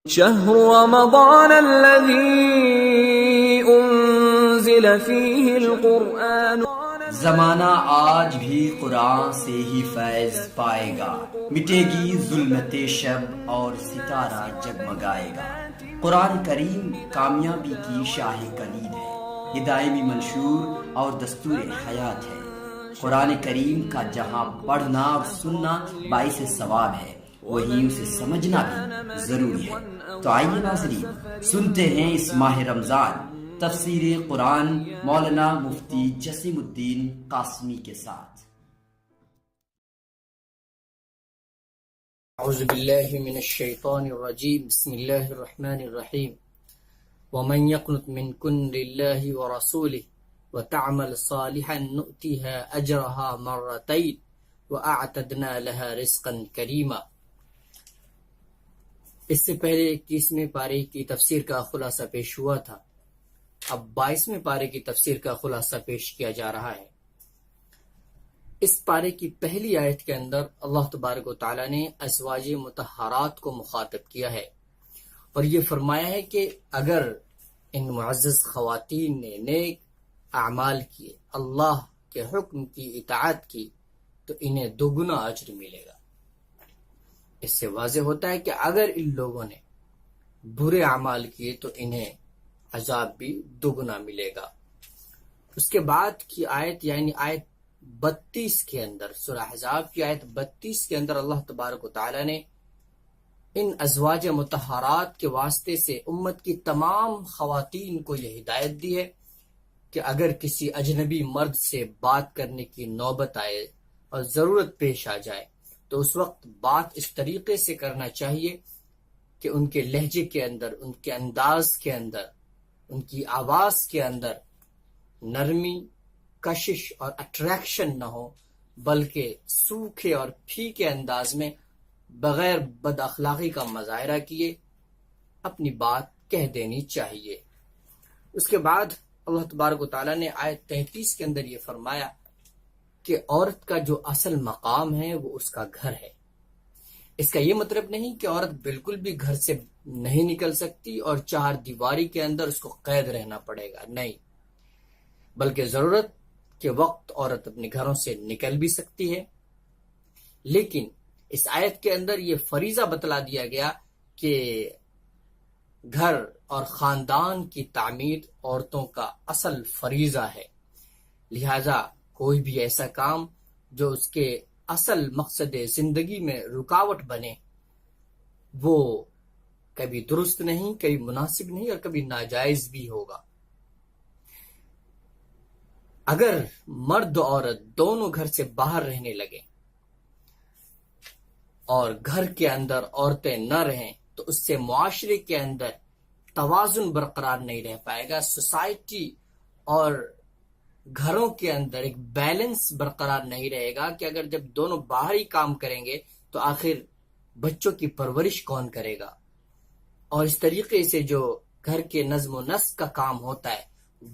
شهر رمضان الذي انزل فيه القرآن زمانہ آج بھی قرآن سے ہی فیض پائے گا، مٹے گی ظلمت شب اور ستارہ جگمگائے گا۔ قرآن کریم کامیابی کی شاہ کلید ہے، یہ دائمی منشور اور دستور حیات ہے۔ قرآن کریم کا جہاں پڑھنا اور سننا باعث ثواب ہے، وہیں اسے سمجھنا بھی ضروری ہے۔ تو آئیے ناظرین سنتے ہیں اس ماہ رمضان تفسیر قرآن مولانا مفتی جسیم الدین قاسمی کے ساتھ۔ اعوذ باللہ من الشیطان الرجیم، بسم اللہ الرحمن الرحیم۔ ومن يقنت منكن لله ورسوله وتعمل صالحا نؤتها اجرها مرتين واعتدنا لها رزقا کریما۔ اس سے پہلے 21ویں پارے کی تفسیر کا خلاصہ پیش ہوا تھا، اب 22ویں پارے کی تفسیر کا خلاصہ پیش کیا جا رہا ہے۔ اس پارے کی پہلی آیت کے اندر اللہ تبارک و تعالیٰ نے ازواج مطہرات کو مخاطب کیا ہے اور یہ فرمایا ہے کہ اگر ان معزز خواتین نے نیک اعمال کیے، اللہ کے حکم کی اطاعت کی، تو انہیں دوگنا اجر ملے گا۔ اس سے واضح ہوتا ہے کہ اگر ان لوگوں نے برے اعمال کیے تو انہیں عذاب بھی دوگنا ملے گا۔ اس کے بعد کی آیت یعنی آیت 32 کے اندر، سورہ احزاب کی آیت 32 کے اندر اللہ تبارک و تعالی نے ان ازواج مطہرات کے واسطے سے امت کی تمام خواتین کو یہ ہدایت دی ہے کہ اگر کسی اجنبی مرد سے بات کرنے کی نوبت آئے اور ضرورت پیش آ جائے تو اس وقت بات اس طریقے سے کرنا چاہیے کہ ان کے لہجے کے اندر، ان کے انداز کے اندر، ان کی آواز کے اندر نرمی، کشش اور اٹریکشن نہ ہو، بلکہ سوکھے اور پھیکے انداز میں بغیر بد اخلاقی کا مظاہرہ کیے اپنی بات کہہ دینی چاہیے۔ اس کے بعد اللہ تبارک و تعالیٰ نے آیت 33 کے اندر یہ فرمایا کہ عورت کا جو اصل مقام ہے وہ اس کا گھر ہے۔ اس کا یہ مطلب نہیں کہ عورت بالکل بھی گھر سے نہیں نکل سکتی اور 4 دیواری کے اندر اس کو قید رہنا پڑے گا، نہیں، بلکہ ضرورت کے وقت عورت اپنے گھروں سے نکل بھی سکتی ہے۔ لیکن اس آیت کے اندر یہ فریضہ بتلا دیا گیا کہ گھر اور خاندان کی تعمیر عورتوں کا اصل فریضہ ہے، لہذا کوئی بھی ایسا کام جو اس کے اصل مقصد زندگی میں رکاوٹ بنے وہ کبھی درست نہیں، کبھی مناسب نہیں اور کبھی ناجائز بھی ہوگا۔ اگر مرد و عورت دونوں گھر سے باہر رہنے لگیں اور گھر کے اندر عورتیں نہ رہیں تو اس سے معاشرے کے اندر توازن برقرار نہیں رہ پائے گا، سوسائٹی اور گھروں کے اندر ایک بیلنس برقرار نہیں رہے گا کہ اگر جب دونوں باہر ہی کام کریں گے تو آخر بچوں کی پرورش کون کرے گا، اور اس طریقے سے جو گھر کے نظم و نسق کا کام ہوتا ہے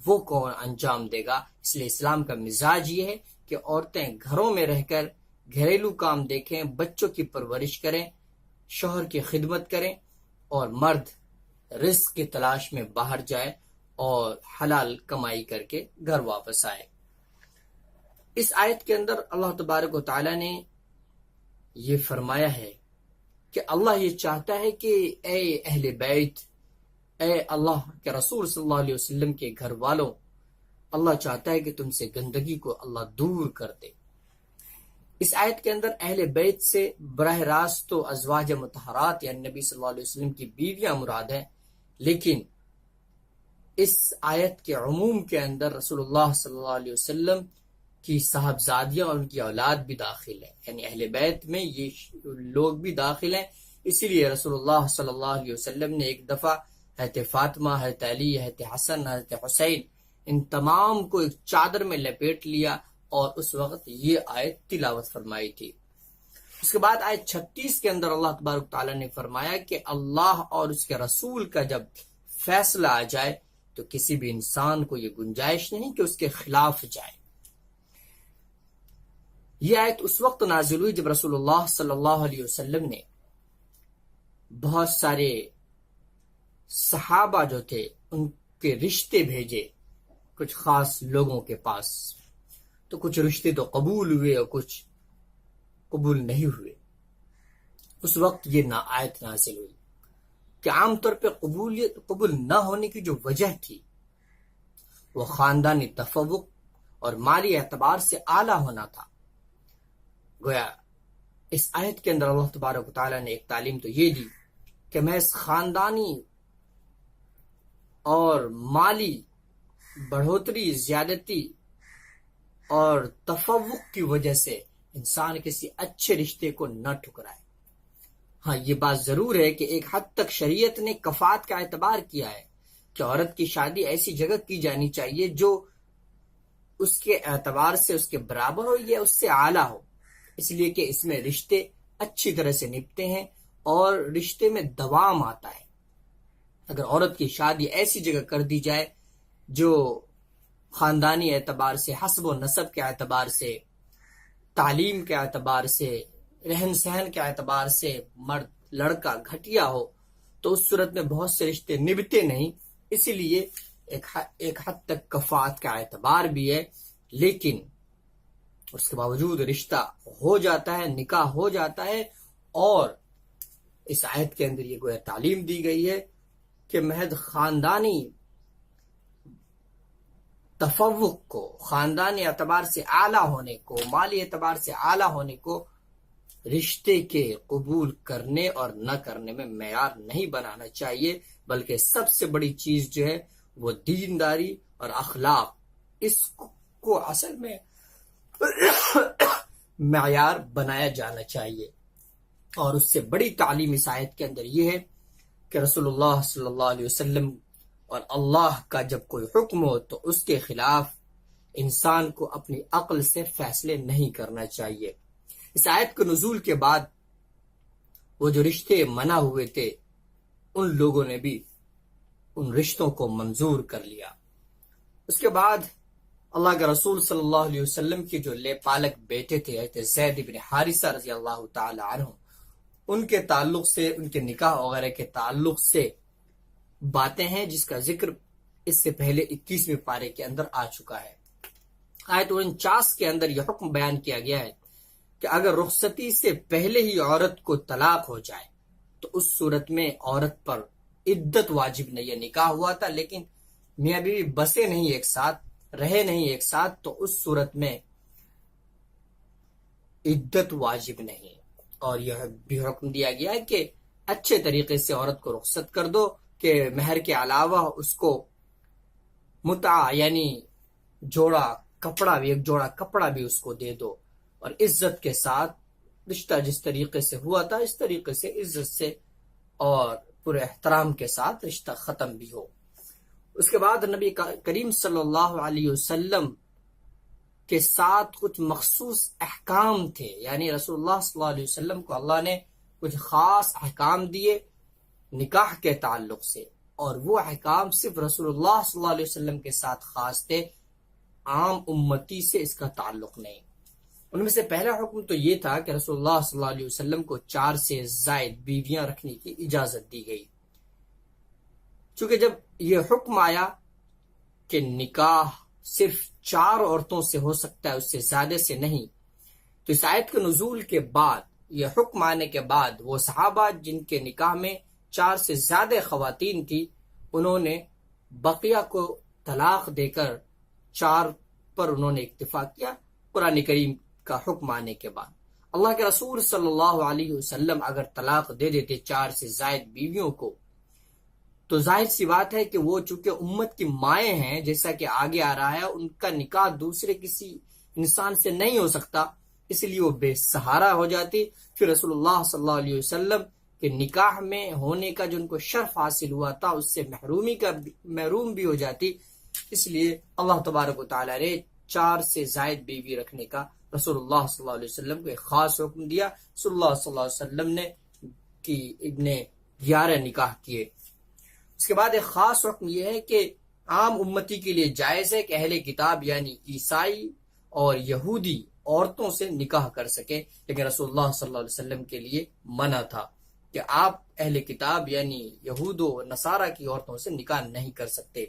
وہ کون انجام دے گا۔ اس لیے اسلام کا مزاج یہ ہے کہ عورتیں گھروں میں رہ کر گھریلو کام دیکھیں، بچوں کی پرورش کریں، شوہر کی خدمت کریں، اور مرد رزق کی تلاش میں باہر جائے اور حلال کمائی کر کے گھر واپس آئے۔ اس آیت کے اندر اللہ تبارک و تعالی نے یہ فرمایا ہے کہ اللہ یہ چاہتا ہے کہ اے اہل بیت، اے اللہ کے رسول صلی اللہ علیہ وسلم کے گھر والوں، اللہ چاہتا ہے کہ تم سے گندگی کو اللہ دور کر دے۔ اس آیت کے اندر اہل بیت سے براہ راست تو ازواج مطہرات یعنی نبی صلی اللہ علیہ وسلم کی بیویاں مراد ہیں، لیکن اس آیت کے عموم کے اندر رسول اللہ صلی اللہ علیہ وسلم کی صاحبزادیاں اور ان کی اولاد بھی داخل ہیں، یعنی اہل بیت میں یہ لوگ بھی داخل ہیں۔ اسی لیے رسول اللہ صلی اللہ علیہ وسلم نے ایک دفعہ حضرت فاطمہ، حضرت علی، حضرت حسن، حضرت حسین ان تمام کو ایک چادر میں لپیٹ لیا اور اس وقت یہ آیت تلاوت فرمائی تھی۔ اس کے بعد آیت 36 کے اندر اللہ تبارک تعالیٰ نے فرمایا کہ اللہ اور اس کے رسول کا جب فیصلہ آ جائے تو کسی بھی انسان کو یہ گنجائش نہیں کہ اس کے خلاف جائے۔ یہ آیت اس وقت نازل ہوئی جب رسول اللہ صلی اللہ علیہ وسلم نے بہت سارے صحابہ جو تھے ان کے رشتے بھیجے کچھ خاص لوگوں کے پاس، تو کچھ رشتے تو قبول ہوئے اور کچھ قبول نہیں ہوئے۔ اس وقت یہ آیت نازل ہوئی کہ عام طور پہ قبول نہ ہونے کی جو وجہ تھی وہ خاندانی تفوق اور مالی اعتبار سے اعلیٰ ہونا تھا۔ گویا اس آیت کے اندر اللہ تبارک و تعالیٰ نے ایک تعلیم تو یہ دی کہ محض خاندانی اور مالی بڑھوتری، زیادتی اور تفوق کی وجہ سے انسان کسی اچھے رشتے کو نہ ٹھکرائے۔ ہاں، یہ بات ضرور ہے کہ ایک حد تک شریعت نے کفات کا اعتبار کیا ہے کہ عورت کی شادی ایسی جگہ کی جانی چاہیے جو اس کے اعتبار سے اس کے برابر ہو یا اس سے اعلیٰ ہو، اس لیے کہ اس میں رشتے اچھی طرح سے نبھتے ہیں اور رشتے میں دوام آتا ہے۔ اگر عورت کی شادی ایسی جگہ کر دی جائے جو خاندانی اعتبار سے، حسب و نسب کے اعتبار سے، تعلیم کے اعتبار سے، رہن سہن کے اعتبار سے مرد لڑکا گھٹیا ہو، تو اس صورت میں بہت سے رشتے نبھتے نہیں۔ اسی لیے ایک حد تک کفات کا اعتبار بھی ہے، لیکن اس کے باوجود رشتہ ہو جاتا ہے، نکاح ہو جاتا ہے۔ اور اس آیت کے اندر یہ گویا تعلیم دی گئی ہے کہ محض خاندانی تفوق کو، خاندانی اعتبار سے اعلیٰ ہونے کو، مالی اعتبار سے اعلیٰ ہونے کو رشتے کے قبول کرنے اور نہ کرنے میں معیار نہیں بنانا چاہیے، بلکہ سب سے بڑی چیز جو ہے وہ دینداری اور اخلاق، اس کو اصل میں معیار بنایا جانا چاہیے۔ اور اس سے بڑی تعلیم اس آیت کے اندر یہ ہے کہ رسول اللہ صلی اللہ علیہ وسلم اور اللہ کا جب کوئی حکم ہو تو اس کے خلاف انسان کو اپنی عقل سے فیصلے نہیں کرنا چاہیے۔ اس آیت کے نزول کے بعد وہ جو رشتے منع ہوئے تھے ان لوگوں نے بھی ان رشتوں کو منظور کر لیا۔ اس کے بعد اللہ کے رسول صلی اللہ علیہ وسلم کے جو لے پالک بیٹے تھے زید بن حارثہ رضی اللہ تعالی عنہ، ان کے تعلق سے، ان کے نکاح وغیرہ کے تعلق سے باتیں ہیں جس کا ذکر اس سے پہلے 21ویں پارے کے اندر آ چکا ہے۔ آیت 49 کے اندر یہ حکم بیان کیا گیا ہے کہ اگر رخصتی سے پہلے ہی عورت کو طلاق ہو جائے تو اس صورت میں عورت پر عدت واجب نہیں ہے۔ نکاح ہوا تھا لیکن میاں بیوی بسے نہیں ایک ساتھ، رہے نہیں ایک ساتھ، تو اس صورت میں عدت واجب نہیں۔ اور یہ بھی حکم دیا گیا ہے کہ اچھے طریقے سے عورت کو رخصت کر دو کہ مہر کے علاوہ اس کو متع یعنی ایک جوڑا کپڑا بھی اس کو دے دو، اور عزت کے ساتھ رشتہ جس طریقے سے ہوا تھا اس طریقے سے عزت سے اور پورے احترام کے ساتھ رشتہ ختم بھی ہو۔ اس کے بعد نبی کریم صلی اللہ علیہ وسلم کے ساتھ کچھ مخصوص احکام تھے، یعنی رسول اللہ صلی اللہ علیہ وسلم کو اللہ نے کچھ خاص احکام دیے نکاح کے تعلق سے، اور وہ احکام صرف رسول اللہ صلی اللہ علیہ وسلم کے ساتھ خاص تھے، عام امتی سے اس کا تعلق نہیں۔ ان میں سے پہلا حکم تو یہ تھا کہ رسول اللہ صلی اللہ علیہ وسلم کو 4 سے زائد بیویاں رکھنے کی اجازت دی گئی۔ چونکہ جب یہ حکم آیا کہ نکاح صرف 4 عورتوں سے ہو سکتا ہے، اس سے زیادہ سے نہیں، تو اس آیت کے نزول کے بعد، یہ حکم آنے کے بعد، وہ صحابہ جن کے نکاح میں 4 سے زیادہ خواتین تھی، انہوں نے بقیہ کو طلاق دے کر 4 پر انہوں نے اکتفا کیا قرآن کریم کا حکم آنے کے بعد۔ اللہ کے رسول صلی اللہ علیہ وسلم اگر طلاق دے دیتے 4 سے زائد بیویوں کو، تو ظاہر سی بات ہے کہ وہ چونکہ امت کی مائیں ہیں، جیسا کہ آگے آ رہا ہے، ان کا نکاح دوسرے کسی انسان سے نہیں ہو سکتا، اس لیے وہ بے سہارا ہو جاتی۔ پھر رسول اللہ صلی اللہ علیہ وسلم کے نکاح میں ہونے کا جو ان کو شرف حاصل ہوا تھا اس سے محروم بھی ہو جاتی، اس لیے اللہ تبارک و تعالی نے 4 سے زائد بیوی رکھنے کا رسول اللہ صلی اللہ علیہ وسلم کو ایک خاص حکم دیا۔ رسول اللہ صلی اللہ علیہ وسلم نے 11 نکاح کیے۔ اس کے بعد ایک خاص حکم یہ ہے کہ عام امتی کے لیے جائز ہے کہ اہل کتاب یعنی عیسائی اور یہودی عورتوں سے نکاح کر سکے، لیکن رسول اللہ صلی اللہ علیہ وسلم کے لیے منع تھا۔ کہ آپ اہل کتاب یعنی یہود و نصارہ کی عورتوں سے نکاح نہیں کر سکتے۔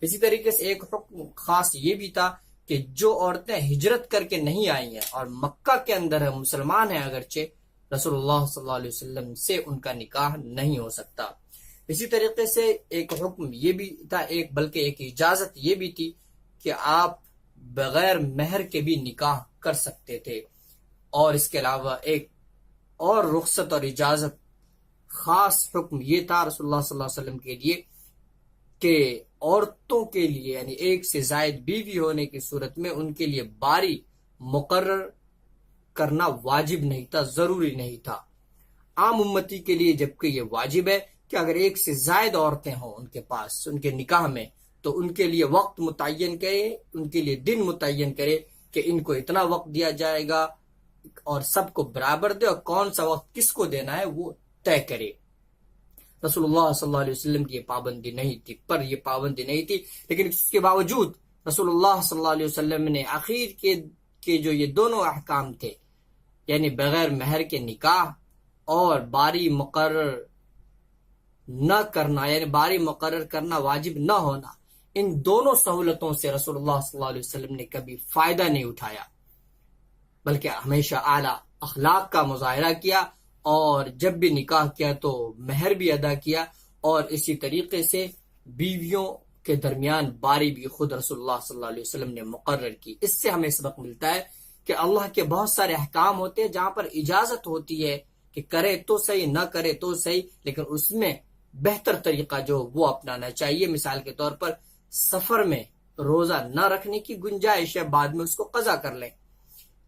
اسی طریقے سے ایک حکم خاص یہ بھی تھا کہ جو عورتیں ہجرت کر کے نہیں آئی ہیں اور مکہ کے اندر ہیں، مسلمان ہیں اگرچہ، رسول اللہ صلی اللہ علیہ وسلم سے ان کا نکاح نہیں ہو سکتا۔ اسی طریقے سے ایک حکم یہ بھی تھا، بلکہ ایک اجازت یہ بھی تھی کہ آپ بغیر مہر کے بھی نکاح کر سکتے تھے۔ اور اس کے علاوہ ایک اور رخصت اور اجازت خاص حکم یہ تھا رسول اللہ صلی اللہ علیہ وسلم کے لیے کہ عورتوں کے لیے یعنی ایک سے زائد بیوی ہونے کی صورت میں ان کے لیے باری مقرر کرنا واجب نہیں تھا، ضروری نہیں تھا۔ عام امتی کے لیے جبکہ یہ واجب ہے کہ اگر ایک سے زائد عورتیں ہوں ان کے پاس ان کے نکاح میں تو ان کے لیے وقت متعین کرے، ان کے لیے دن متعین کرے کہ ان کو اتنا وقت دیا جائے گا اور سب کو برابر دے، اور کون سا وقت کس کو دینا ہے وہ طے کرے۔ رسول اللہ صلی اللہ علیہ وسلم کی یہ پابندی نہیں تھی، لیکن اس کے باوجود رسول اللہ صلی اللہ علیہ وسلم نے اخیر کے جو یہ دونوں احکام تھے یعنی بغیر مہر کے نکاح اور باری مقرر نہ کرنا یعنی باری مقرر کرنا واجب نہ ہونا، ان دونوں سہولتوں سے رسول اللہ صلی اللہ علیہ وسلم نے کبھی فائدہ نہیں اٹھایا، بلکہ ہمیشہ اعلیٰ اخلاق کا مظاہرہ کیا، اور جب بھی نکاح کیا تو مہر بھی ادا کیا، اور اسی طریقے سے بیویوں کے درمیان باری بھی خود رسول اللہ صلی اللہ علیہ وسلم نے مقرر کی۔ اس سے ہمیں سبق ملتا ہے کہ اللہ کے بہت سارے احکام ہوتے ہیں جہاں پر اجازت ہوتی ہے کہ کرے تو صحیح، نہ کرے تو صحیح، لیکن اس میں بہتر طریقہ جو وہ اپنانا چاہیے۔ مثال کے طور پر سفر میں روزہ نہ رکھنے کی گنجائش ہے، بعد میں اس کو قضا کر لیں،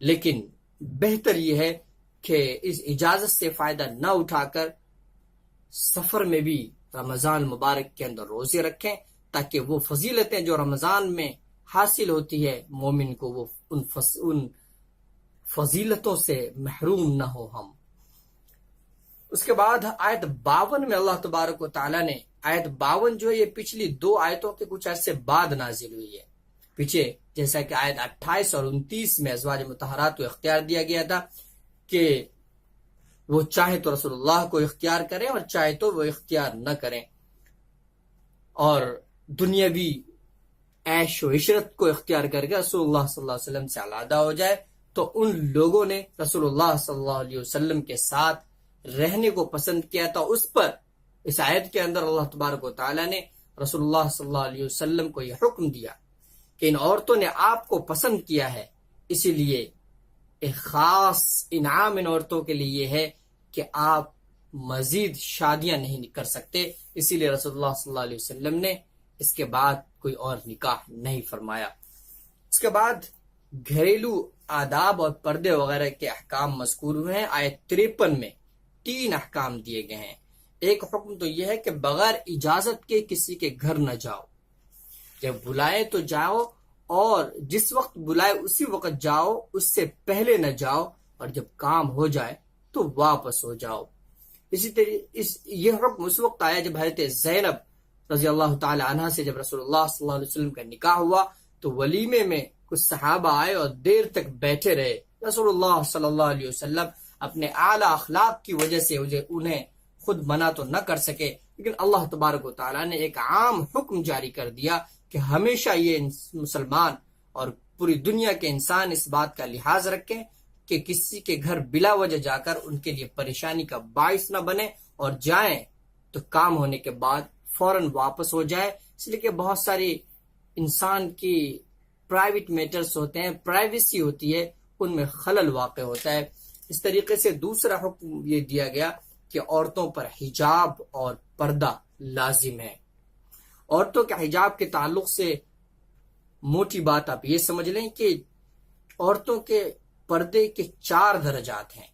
لیکن بہتر یہ ہے کہ اس اجازت سے فائدہ نہ اٹھا کر سفر میں بھی رمضان مبارک کے اندر روزے رکھیں، تاکہ وہ فضیلتیں جو رمضان میں حاصل ہوتی ہے مومن کو وہ ان فضیلتوں سے محروم نہ ہو ہم۔ اس کے بعد آیت 52 میں اللہ تبارک و تعالیٰ نے آیت 52 جو ہے یہ پچھلی دو آیتوں کے کچھ عرصے بعد نازل ہوئی ہے۔ پیچھے جیسا کہ آیت 28 اور 29 میں ازواج مطہرات کو اختیار دیا گیا تھا کہ وہ چاہے تو رسول اللہ کو اختیار کریں اور چاہے تو وہ اختیار نہ کریں، اور دنیاوی عیش و عشرت کو اختیار کر کے رسول اللہ صلی اللہ علیہ وسلم سے علیحدہ ہو جائے، تو ان لوگوں نے رسول اللہ صلی اللہ علیہ وسلم کے ساتھ رہنے کو پسند کیا تھا۔ اس پر اس آیت کے اندر اللہ تبارک و تعالیٰ نے رسول اللہ صلی اللہ علیہ وسلم کو یہ حکم دیا کہ ان عورتوں نے آپ کو پسند کیا ہے، اسی لیے ایک خاص انعام ان عورتوں کے لیے یہ ہے کہ آپ مزید شادیاں نہیں کر سکتے، اسی لیے رسول اللہ صلی اللہ علیہ وسلم نے اس کے بعد کوئی اور نکاح نہیں فرمایا۔ اس کے بعد گھریلو آداب اور پردے وغیرہ کے احکام مذکور ہوئے ہیں۔ آیت 53 میں 3 احکام دیے گئے ہیں۔ ایک حکم تو یہ ہے کہ بغیر اجازت کے کسی کے گھر نہ جاؤ، جب بلائے تو جاؤ، اور جس وقت بلائے اسی وقت جاؤ، اس سے پہلے نہ جاؤ، اور جب کام ہو جائے تو واپس ہو جاؤ۔ اسی طرح یہ حکم اس وقت آیا جب حضرت زینب رضی اللہ تعالی عنہ سے جب رسول اللہ صلی اللہ علیہ وسلم کا نکاح ہوا تو ولیمے میں کچھ صحابہ آئے اور دیر تک بیٹھے رہے۔ رسول اللہ صلی اللہ علیہ وسلم اپنے اعلیٰ اخلاق کی وجہ سے انہیں خود منع تو نہ کر سکے، لیکن اللہ تبارک و تعالیٰ نے ایک عام حکم جاری کر دیا کہ ہمیشہ یہ مسلمان اور پوری دنیا کے انسان اس بات کا لحاظ رکھیں کہ کسی کے گھر بلا وجہ جا کر ان کے لیے پریشانی کا باعث نہ بنے، اور جائیں تو کام ہونے کے بعد فوراً واپس ہو جائے، اس لیے کہ بہت ساری انسان کی پرائیویٹ میٹرز ہوتے ہیں، پرائیویسی ہوتی ہے، ان میں خلل واقع ہوتا ہے۔ اس طریقے سے دوسرا حکم یہ دیا گیا کہ عورتوں پر حجاب اور پردہ لازم ہے۔ عورتوں کے حجاب کے تعلق سے موٹی بات آپ یہ سمجھ لیں کہ عورتوں کے پردے کے 4 درجات ہیں۔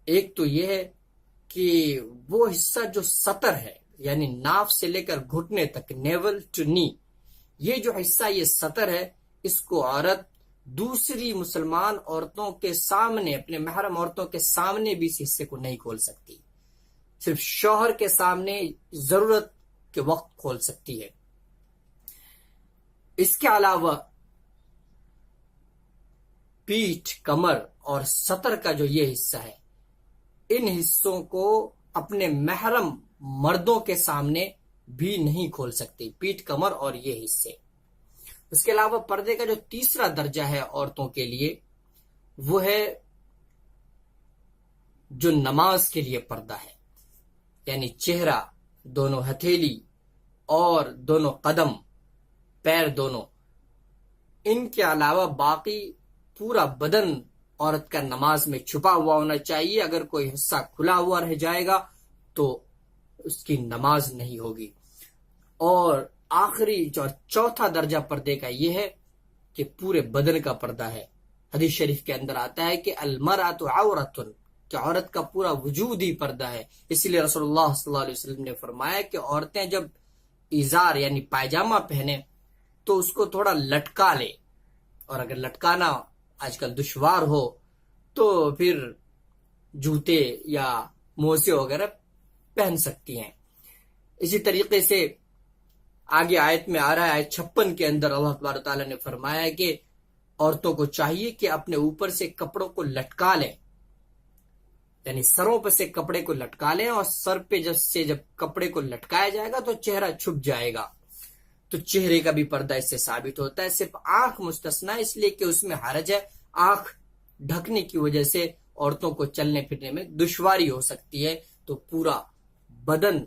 ایک تو یہ ہے کہ وہ حصہ جو سطر ہے یعنی ناف سے لے کر گھٹنے تک، نیول ٹو نی، یہ جو حصہ یہ سطر ہے، اس کو عورت دوسری مسلمان عورتوں کے سامنے، اپنے محرم عورتوں کے سامنے بھی اس حصے کو نہیں کھول سکتی، صرف شوہر کے سامنے ضرورت کے وقت کھول سکتی ہے۔ اس کے علاوہ پیٹھ، کمر اور سطر کا جو یہ حصہ ہے، ان حصوں کو اپنے محرم مردوں کے سامنے بھی نہیں کھول سکتی، پیٹھ، کمر اور یہ حصے۔ اس کے علاوہ پردے کا جو تیسرا درجہ ہے عورتوں کے لیے وہ ہے جو نماز کے لیے پردہ ہے، یعنی چہرہ، دونوں ہتھیلی اور دونوں قدم، پیر دونوں، ان کے علاوہ باقی پورا بدن عورت کا نماز میں چھپا ہوا ہونا چاہیے۔ اگر کوئی حصہ کھلا ہوا رہ جائے گا تو اس کی نماز نہیں ہوگی۔ اور آخری جو چوتھا درجہ پردے کا یہ ہے کہ پورے بدن کا پردہ ہے۔ حدیث شریف کے اندر آتا ہے کہ المرأۃ عورۃ، کہ عورت کا پورا وجود ہی پردہ ہے۔ اسی لیے رسول اللہ صلی اللہ علیہ وسلم نے فرمایا کہ عورتیں جب ازار یعنی پائجامہ پہنے تو اس کو تھوڑا لٹکا لے، اور اگر لٹکانا آج کل دشوار ہو تو پھر جوتے یا موزے وغیرہ پہن سکتی ہیں۔ اسی طریقے سے آگے آیت میں آ رہا ہے، آیت 56 کے اندر اللہ تبارک تعالیٰ نے فرمایا ہے کہ عورتوں کو چاہیے کہ اپنے اوپر سے کپڑوں کو لٹکا لیں، یعنی سروں پہ سے کپڑے کو لٹکا لیں، اور سر پہ جب کپڑے کو لٹکایا جائے گا تو چہرہ چھپ جائے گا۔ تو چہرے کا بھی پردہ اس سے ثابت ہوتا ہے، صرف آنکھ مستثنا اس لیے کہ اس میں حرج ہے، آنکھ ڈھکنے کی وجہ سے عورتوں کو چلنے پھرنے میں دشواری ہو سکتی ہے۔ تو پورا بدن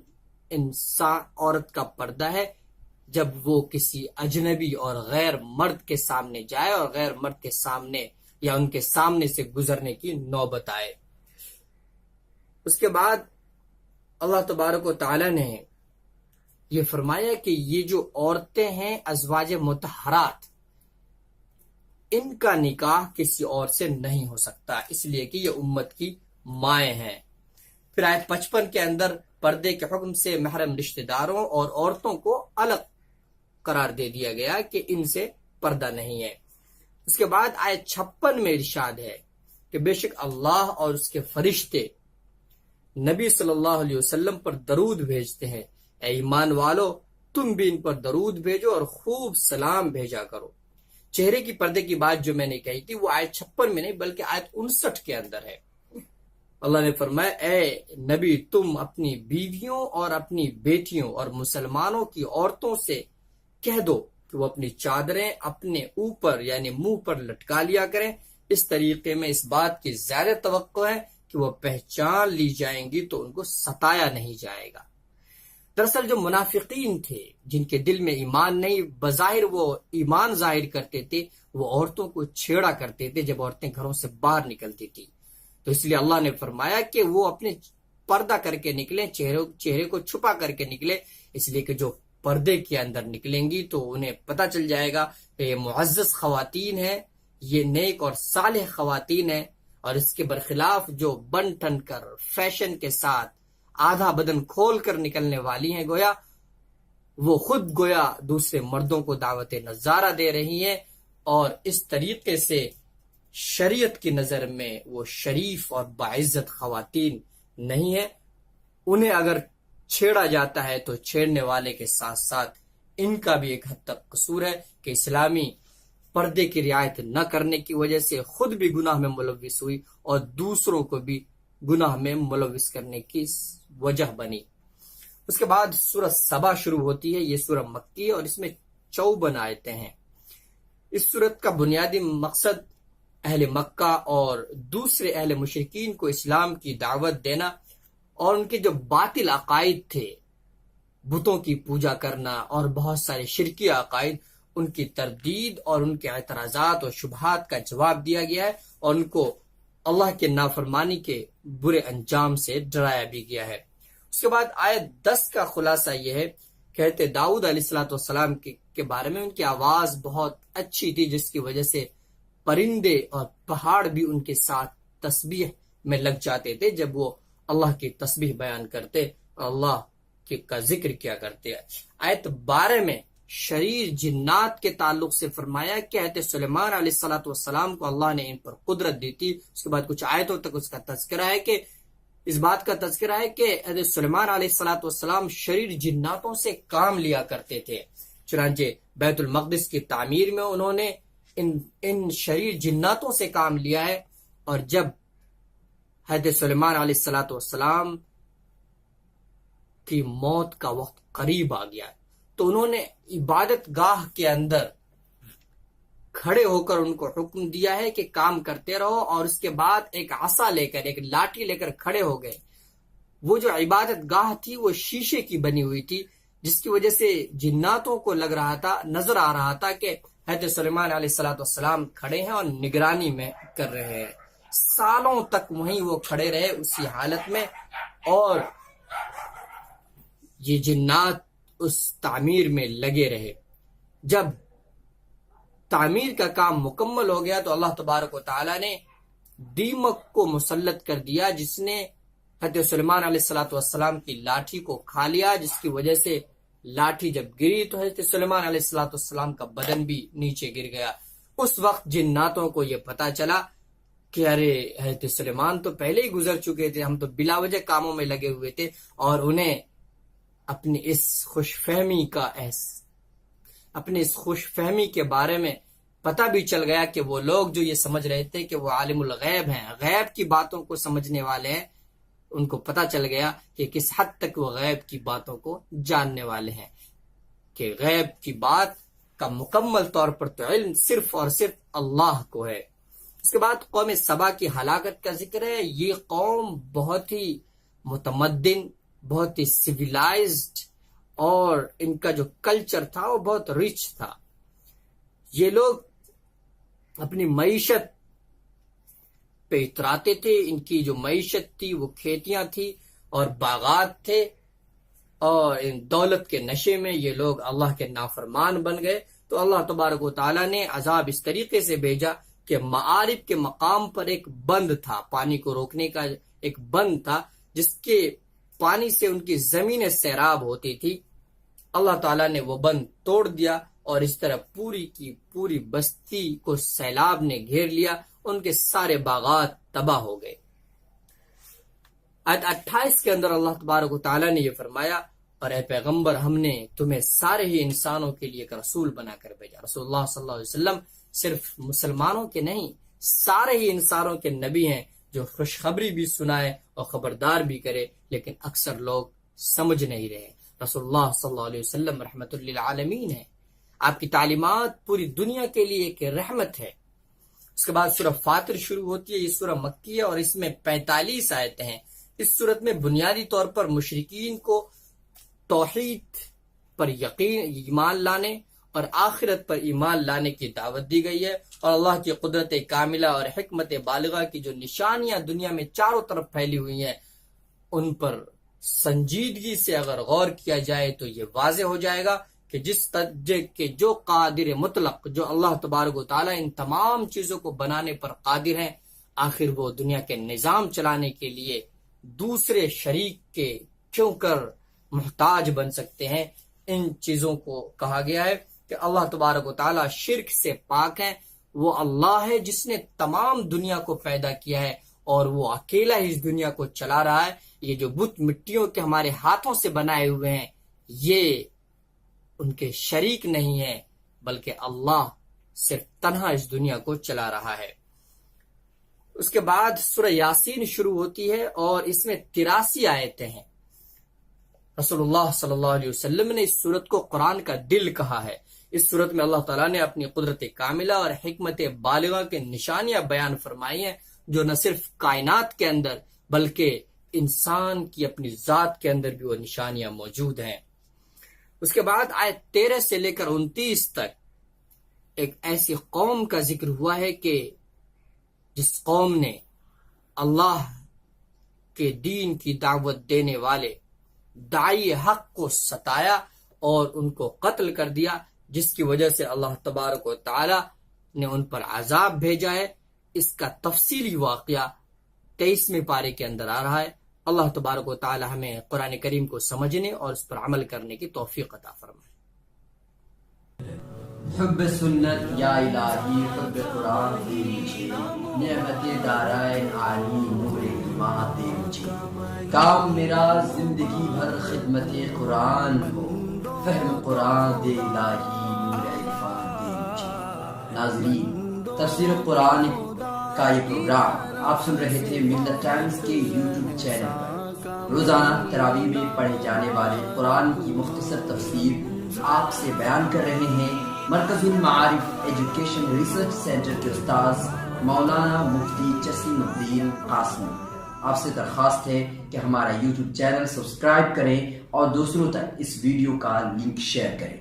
انسان عورت کا پردہ ہے جب وہ کسی اجنبی اور غیر مرد کے سامنے جائے اور غیر مرد کے سامنے یا ان کے سامنے سے گزرنے کی نوبت آئے۔ اس کے بعد اللہ تبارک و تعالی نے یہ فرمایا کہ یہ جو عورتیں ہیں ازواج مطہرات، ان کا نکاح کسی اور سے نہیں ہو سکتا، اس لیے کہ یہ امت کی مائیں ہیں۔ پھر آیت 55 کے اندر پردے کے حکم سے محرم رشتہ داروں اور عورتوں کو الگ قرار دے دیا گیا کہ ان سے پردہ نہیں ہے۔ اس کے بعد آیت 56 میں ارشاد ہے کہ بے شک اللہ اور اس کے فرشتے نبی صلی اللہ علیہ وسلم پر درود بھیجتے ہیں، اے ایمان والو تم بھی ان پر درود بھیجو اور خوب سلام بھیجا کرو۔ چہرے کی پردے کی بات جو میں نے کہی تھی وہ آیت 56 میں نہیں بلکہ آیت 59 کے اندر ہے۔ اللہ نے فرمایا اے نبی تم اپنی بیویوں اور اپنی بیٹیوں اور مسلمانوں کی عورتوں سے کہہ دو کہ وہ اپنی چادریں اپنے اوپر یعنی منہ پر لٹکا لیا کریں، اس طریقے میں اس بات کی زیادہ توقع ہے کہ وہ پہچان لی جائیں گی تو ان کو ستایا نہیں جائے گا۔ دراصل جو منافقین تھے جن کے دل میں ایمان نہیں، بظاہر وہ ایمان ظاہر کرتے تھے، وہ عورتوں کو چھیڑا کرتے تھے جب عورتیں گھروں سے باہر نکلتی تھی۔ تو اس لیے اللہ نے فرمایا کہ وہ اپنے پردہ کر کے نکلیں، چہرے کو چھپا کر کے نکلے، اس لیے کہ جو پردے کے اندر نکلیں گی تو انہیں پتہ چل جائے گا کہ یہ معزز خواتین ہیں، یہ نیک اور صالح خواتین ہیں، اور اس کے برخلاف جو بن ٹھن کر فیشن کے ساتھ آدھا بدن کھول کر نکلنے والی ہیں، گویا وہ خود گویا دوسرے مردوں کو دعوت نظارہ دے رہی ہیں، اور اس طریقے سے شریعت کی نظر میں وہ شریف اور باعزت خواتین نہیں ہیں۔ انہیں اگر چھیڑا جاتا ہے تو چھیڑنے والے کے ساتھ ساتھ ان کا بھی ایک حد تک قصور ہے کہ اسلامی پردے کی رعایت نہ کرنے کی وجہ سے خود بھی گناہ میں ملوث ہوئی اور دوسروں کو بھی گناہ میں ملوث کرنے کی وجہ بنی۔ اس کے بعد سورہ سبا شروع ہوتی ہے، یہ سورہ مکی ہے اور اس میں 54 آیتیں ہیں۔ اس سورت کا بنیادی مقصد اہل مکہ اور دوسرے اہل مشرکین کو اسلام کی دعوت دینا اور ان کے جو باطل عقائد تھے، بتوں کی پوجا کرنا اور بہت سارے شرکی عقائد، ان کی تردید اور ان کے اعتراضات اور شبہات کا جواب دیا گیا ہے، اور ان کو اللہ کے نافرمانی کے برے انجام سے ڈرایا بھی گیا ہے۔ اس کے بعد آیت 10 کا خلاصہ یہ ہے، کہتے داؤد علیہ السلام کے بارے میں ان کی آواز بہت اچھی تھی، جس کی وجہ سے پرندے اور پہاڑ بھی ان کے ساتھ تسبیح میں لگ جاتے تھے جب وہ اللہ کی تسبیح بیان کرتے اور اللہ کا ذکر کیا کرتے ہیں۔ آیت 12 میں شریر جنات کے تعلق سے فرمایا کہ حضرت سلیمان علیہ السلام کو اللہ نے ان پر قدرت دی تھی۔ اس کے بعد کچھ آیتوں تک اس کا تذکرہ ہے کہ اس بات کا تذکرہ ہے کہ حضرت سلیمان علیہ السلام شریر جناتوں سے کام لیا کرتے تھے، چنانچہ بیت المقدس کی تعمیر میں انہوں نے ان شریر جناتوں سے کام لیا ہے، اور جب حضرت سلیمان علیہ السلام کہ موت کا وقت قریب آ گیا، تو انہوں نے عبادت گاہ کے اندر کھڑے ہو کر ان کو حکم دیا ہے کہ کام کرتے رہو، اور اس کے بعد ایک عصا لے کر، ایک لاٹھی لے کر کھڑے ہو گئے۔ وہ جو عبادت گاہ تھی وہ شیشے کی بنی ہوئی تھی، جس کی وجہ سے جناتوں کو لگ رہا تھا، نظر آ رہا تھا کہ حضرت سلیمان علیہ السلام کھڑے ہیں اور نگرانی میں کر رہے ہیں۔ سالوں تک وہیں وہ کھڑے رہے اسی حالت میں، اور یہ جنات اس تعمیر میں لگے رہے۔ جب تعمیر کا کام مکمل ہو گیا تو اللہ تبارک و تعالی نے دیمک کو مسلط کر دیا، جس نے حضرت سلیمان علیہ السلام کی لاٹھی کو کھا لیا، جس کی وجہ سے لاٹھی جب گری تو حضرت سلیمان علیہ السلام کا بدن بھی نیچے گر گیا۔ اس وقت جناتوں کو یہ پتا چلا کہ ارے حضرت سلیمان تو پہلے ہی گزر چکے تھے، ہم تو بلا وجہ کاموں میں لگے ہوئے تھے، اور انہیں اپنی اس خوش فہمی کے بارے میں پتہ بھی چل گیا کہ وہ لوگ جو یہ سمجھ رہے تھے کہ وہ عالم الغیب ہیں، غیب کی باتوں کو سمجھنے والے ہیں، ان کو پتہ چل گیا کہ کس حد تک وہ غیب کی باتوں کو جاننے والے ہیں، کہ غیب کی بات کا مکمل طور پر تو علم صرف اور صرف اللہ کو ہے۔ اس کے بعد قوم سبا کی ہلاکت کا ذکر ہے۔ یہ قوم بہت ہی متمدن، بہت ہی سویلائزڈ، اور ان کا جو کلچر تھا وہ بہت رچ تھا۔ یہ لوگ اپنی معیشت پہ اتراتے تھے، ان کی جو معیشت تھی وہ کھیتیاں تھی اور باغات تھے، اور ان دولت کے نشے میں یہ لوگ اللہ کے نافرمان بن گئے۔ تو اللہ تبارک و تعالیٰ نے عذاب اس طریقے سے بھیجا کہ معارف کے مقام پر ایک بند تھا، پانی کو روکنے کا ایک بند تھا، جس کے پانی سے ان کی زمینیں سیراب ہوتی تھی۔ اللہ تعالیٰ نے وہ بند توڑ دیا، اور اس طرح پوری کی پوری بستی کو سیلاب نے گھیر لیا، ان کے سارے باغات تباہ ہو گئے۔ آیت 28 کے اندر اللہ تبارک و تعالیٰ نے یہ فرمایا، اور اے پیغمبر ہم نے تمہیں سارے ہی انسانوں کے لیے ایک رسول بنا کر بھیجا۔ رسول اللہ صلی اللہ علیہ وسلم صرف مسلمانوں کے نہیں، سارے ہی انسانوں کے نبی ہیں، جو خوشخبری بھی سنائے اور خبردار بھی کرے، لیکن اکثر لوگ سمجھ نہیں رہے۔ رسول اللہ صلی اللہ علیہ وسلم رحمت للعالمین ہے، آپ کی تعلیمات پوری دنیا کے لیے ایک رحمت ہے۔ اس کے بعد سورہ فاطر شروع ہوتی ہے۔ یہ سورہ مکی ہے اور اس میں 45 آیتیں ہیں۔ اس سورت میں بنیادی طور پر مشرکین کو توحید پر ایمان لانے اور آخرت پر ایمان لانے کی دعوت دی گئی ہے، اور اللہ کی قدرت کاملہ اور حکمت بالغہ کی جو نشانیاں دنیا میں چاروں طرف پھیلی ہوئی ہیں، ان پر سنجیدگی سے اگر غور کیا جائے تو یہ واضح ہو جائے گا کہ جو قادر مطلق، جو اللہ تبارک و تعالیٰ ان تمام چیزوں کو بنانے پر قادر ہیں، آخر وہ دنیا کے نظام چلانے کے لیے دوسرے شریک کے کیوں کر محتاج بن سکتے ہیں۔ ان چیزوں کو کہا گیا ہے کہ اللہ تبارک و تعالیٰ شرک سے پاک ہیں۔ وہ اللہ ہے جس نے تمام دنیا کو پیدا کیا ہے، اور وہ اکیلا ہی اس دنیا کو چلا رہا ہے۔ یہ جو بت مٹیوں کے ہمارے ہاتھوں سے بنائے ہوئے ہیں، یہ ان کے شریک نہیں ہیں، بلکہ اللہ صرف تنہا اس دنیا کو چلا رہا ہے۔ اس کے بعد سورہ یاسین شروع ہوتی ہے اور اس میں 83 آیتیں ہیں۔ رسول اللہ صلی اللہ علیہ وسلم نے اس سورت کو قرآن کا دل کہا ہے۔ اس سورت میں اللہ تعالیٰ نے اپنی قدرت کاملہ اور حکمت بالغہ کے نشانیاں بیان فرمائی ہیں، جو نہ صرف کائنات کے اندر بلکہ انسان کی اپنی ذات کے اندر بھی وہ نشانیاں موجود ہیں۔ اس کے بعد آیت 13 سے لے کر 29 تک ایک ایسی قوم کا ذکر ہوا ہے کہ جس قوم نے اللہ کے دین کی دعوت دینے والے داعی حق کو ستایا اور ان کو قتل کر دیا، جس کی وجہ سے اللہ تبارک و تعالی نے ان پر عذاب بھیجا ہے۔ اس کا تفصیلی واقعہ 23ویں پارے کے اندر آ رہا ہے۔ اللہ تبارک و تعالی ہمیں قرآن کریم کو سمجھنے اور اس پر عمل کرنے کی توفیق عطا فرمائے۔ حب سنت یا الہی حب قرآن دے مجھے، نعمت دارائن عالی نور ایمان دے مجھے، کام میرا زندگی بھر خدمت قرآن ہو، فہم قرآن دے الہی نور عرفان دے مجھے۔ ناظرین، تفسیر قرآن کا یہ پروگرام آپ سن رہے تھے ملت ٹائمز کے یوٹیوب چینل پر۔ روزانہ تراویح میں پڑھے جانے والے قرآن کی مختصر تفسیر آپ سے بیان کر رہے ہیں مرکز المعارف ایجوکیشن ریسرچ سینٹر کے استاذ مولانا مفتی جسیم الدین قاسمی۔ آپ سے درخواست ہے کہ ہمارا یوٹیوب چینل سبسکرائب کریں اور دوسروں تک اس ویڈیو کا لنک شیئر کریں۔